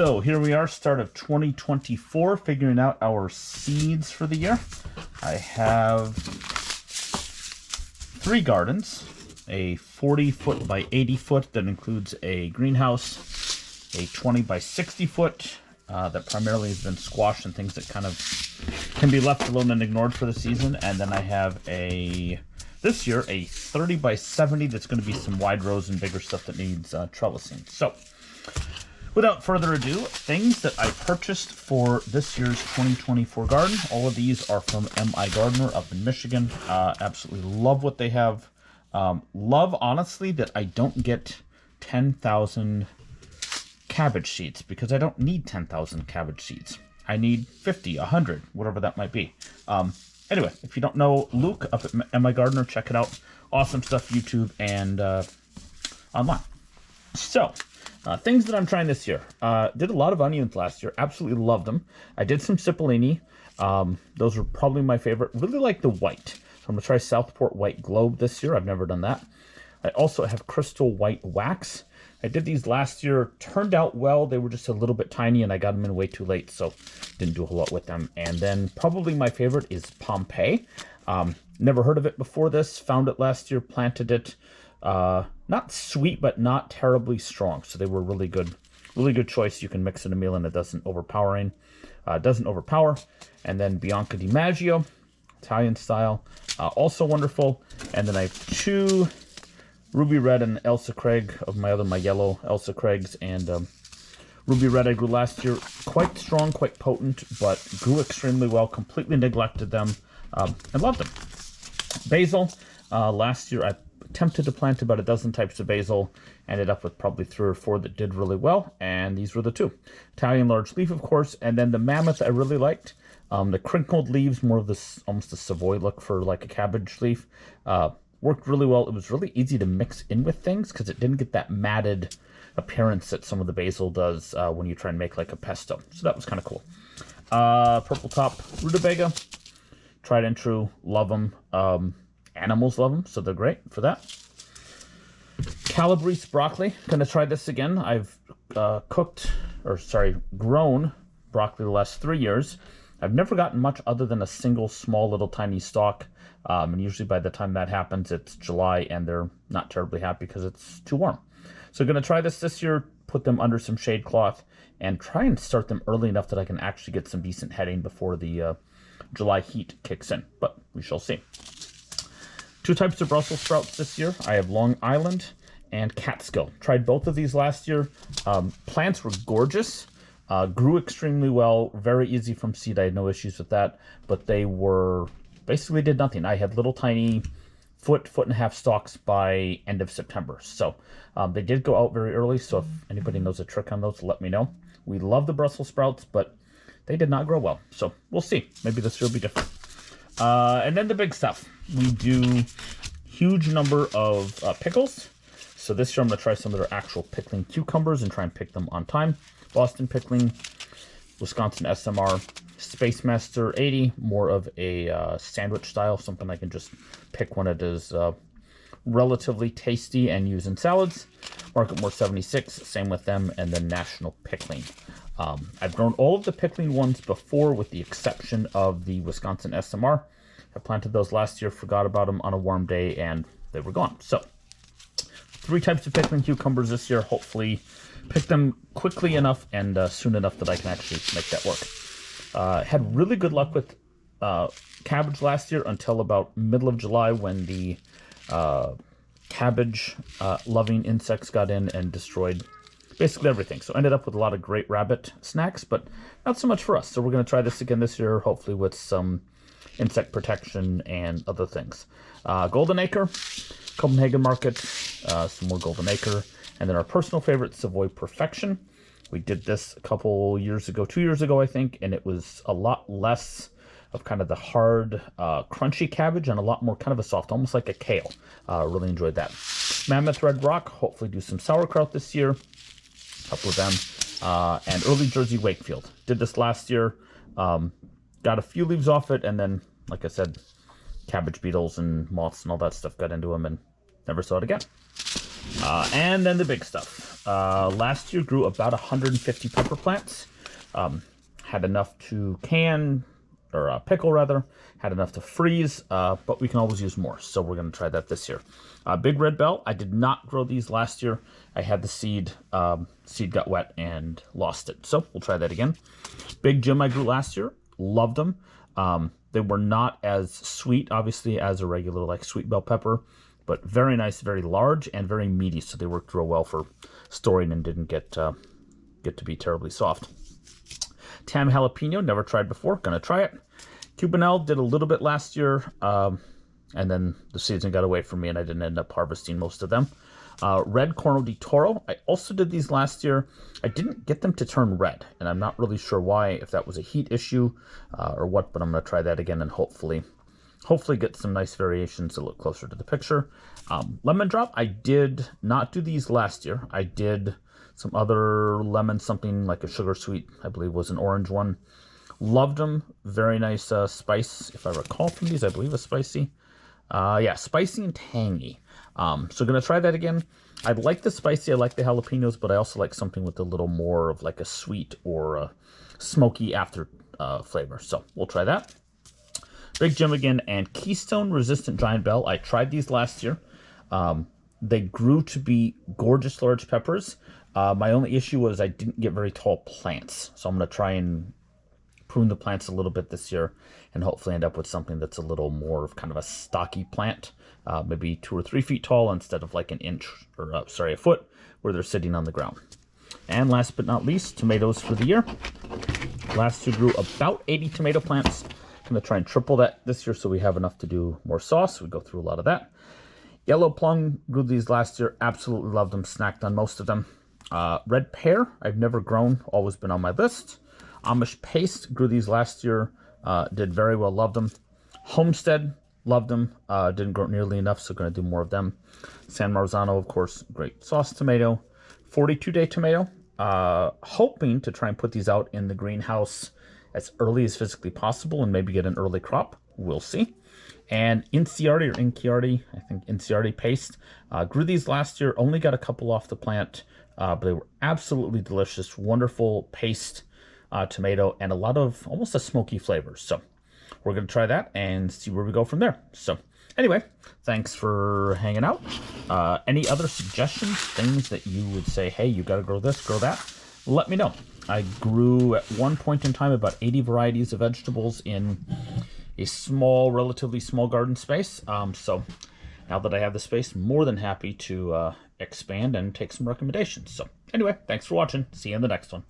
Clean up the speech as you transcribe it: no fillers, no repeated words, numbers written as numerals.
So here we are, start of 2024, figuring out our seeds for the year. I have 3 gardens, a 40 foot by 80 foot that includes a greenhouse, a 20 by 60 foot that primarily has been squash and things that kind of can be left alone and ignored for the season, and then I have this year a 30 by 70 that's going to be some wide rows and bigger stuff that needs trellising. So without further ado, things that I purchased for this year's 2024 garden. All of these are from M.I. Gardener up in Michigan. Absolutely love what they have. Love, honestly, that I don't get 10,000 cabbage seeds because I don't need 10,000 cabbage seeds. I need 50, 100, whatever that might be. Anyway, if you don't know Luke up at M.I. Gardener, check it out. Awesome stuff, YouTube and online. So, things that I'm trying this year. Did a lot of onions last year. Absolutely loved them. I did some cipollini. Those are probably my favorite. Really like the white. So I'm going to try Southport White Globe this year. I've never done that. I also have Crystal White Wax. I did these last year. Turned out well. They were just a little bit tiny and I got them in way too late, so didn't do a whole lot with them. And then probably my favorite is Pompeii. Never heard of it before this. Found it last year. Planted it. Not sweet, but not terribly strong. So they were really good choice. You can mix in a meal and it doesn't overpower. And then Bianca Di Maggio, Italian style, also wonderful. And then I have 2 Ruby Red and Elsa Craig of my yellow Elsa Craigs. And Ruby Red I grew last year. Quite strong, quite potent, but grew extremely well. Completely neglected them and loved them. Basil, last year I attempted to plant about a dozen types of basil, ended up with probably 3 or 4 that did really well, and these were the 2. Italian large leaf, of course, and then the mammoth I really liked. The crinkled leaves, more of this almost a Savoy look for like a cabbage leaf, worked really well. It was really easy to mix in with things because it didn't get that matted appearance that some of the basil does when you try and make like a pesto. So that was kind of cool. Purple top rutabaga, tried and true, love them. Animals love them, so they're great for that. Calabrese broccoli. Gonna try this again. I've grown broccoli the last 3 years. I've never gotten much other than a single small little tiny stalk. And usually by the time that happens, it's July and they're not terribly happy because it's too warm. So gonna try this year, put them under some shade cloth and try and start them early enough that I can actually get some decent heading before the July heat kicks in, but we shall see. 2 types of Brussels sprouts this year. I have Long Island and Catskill. Tried both of these last year. Plants were gorgeous. Grew extremely well. Very easy from seed. I had no issues with that. But they were basically did nothing. I had little tiny foot and a half stalks by end of September. So they did go out very early. So if anybody knows a trick on those, let me know. We love the Brussels sprouts, but they did not grow well. So we'll see. Maybe this year will be different. And then the big stuff. We do huge number of pickles. So this year I'm going to try some of their actual pickling cucumbers and try and pick them on time. Boston Pickling, Wisconsin SMR, Space Master 80, more of a sandwich style, something I can just pick when it is relatively tasty and use in salads. Marketmore 76, same with them, and then National Pickling. I've grown all of the pickling ones before with the exception of the Wisconsin SMR. I planted those last year, forgot about them on a warm day, and they were gone. So 3 types of pickling cucumbers this year. Hopefully pick them quickly enough and soon enough that I can actually make that work. Had really good luck with cabbage last year until about middle of July when the cabbage loving insects got in and destroyed basically everything. So ended up with a lot of great rabbit snacks, but not so much for us. So we're going to try this again this year, hopefully with some insect protection and other things. Golden Acre, Copenhagen Market, some more Golden Acre, and then our personal favorite, Savoy Perfection. We did this a couple years ago, 2 years ago, I think, and it was a lot less of kind of the hard, crunchy cabbage and a lot more kind of a soft, almost like a kale. Really enjoyed that. Mammoth Red Rock, hopefully do some sauerkraut this year. A couple of them. And Early Jersey Wakefield. Did this last year. Got a few leaves off it, and then, like I said, cabbage beetles and moths and all that stuff got into them and never saw it again. And then the big stuff. Last year grew about 150 pepper plants. Had enough to can, or pickle rather, had enough to freeze, but we can always use more, so we're going to try that this year. Big red bell, I did not grow these last year. I had the seed got wet and lost it, so we'll try that again. Big Jim I grew last year, loved them. They were not as sweet, obviously, as a regular like sweet bell pepper, but very nice, very large, and very meaty, so they worked real well for storing and didn't get to be terribly soft. Tam jalapeno, never tried before, gonna try it. Cubanelle did a little bit last year, and then the season got away from me and I didn't end up harvesting most of them. Red Corno di Toro, I also did these last year. I didn't get them to turn red, and I'm not really sure why, if that was a heat issue or what, but I'm gonna try that again and hopefully get some nice variations that look closer to the picture. Lemon Drop, I did not do these last year. I did some other lemon, something like a sugar sweet, I believe was an orange one. Loved them. Very nice spice, if I recall from these. I believe it's spicy. Yeah, spicy and tangy. So gonna try that again. I like the spicy, I like the jalapenos, but I also like something with a little more of like a sweet or a smoky after flavor. So we'll try that. Big Jim again, and Keystone Resistant Giant Bell. I tried these last year. They grew to be gorgeous large peppers. My only issue was I didn't get very tall plants. So I'm going to try and prune the plants a little bit this year and hopefully end up with something that's a little more of kind of a stocky plant, maybe 2 or 3 feet tall instead of like an inch or a foot where they're sitting on the ground. And last but not least, tomatoes for the year. Last year grew about 80 tomato plants. I'm going to try and triple that this year so we have enough to do more sauce. We go through a lot of that. Yellow plum grew these last year. Absolutely loved them. Snacked on most of them. Red pear, I've never grown. Always been on my list. Amish paste grew these last year. Did very well. Loved them. Homestead, loved them. Didn't grow nearly enough, so going to do more of them. San Marzano, of course, great sauce tomato. 42-day tomato. Hoping to try and put these out in the greenhouse as early as physically possible and maybe get an early crop. We'll see. And Inciardi, I think Inciardi paste. Grew these last year, only got a couple off the plant, but they were absolutely delicious. Wonderful paste tomato and a lot of almost a smoky flavor. So we're going to try that and see where we go from there. So anyway, thanks for hanging out. Any other suggestions, things that you would say, hey, you got to grow this, grow that? Let me know. I grew at one point in time about 80 varieties of vegetables in a relatively small garden space. So now that I have the space, more than happy to expand and take some recommendations. So anyway, thanks for watching. See you in the next one.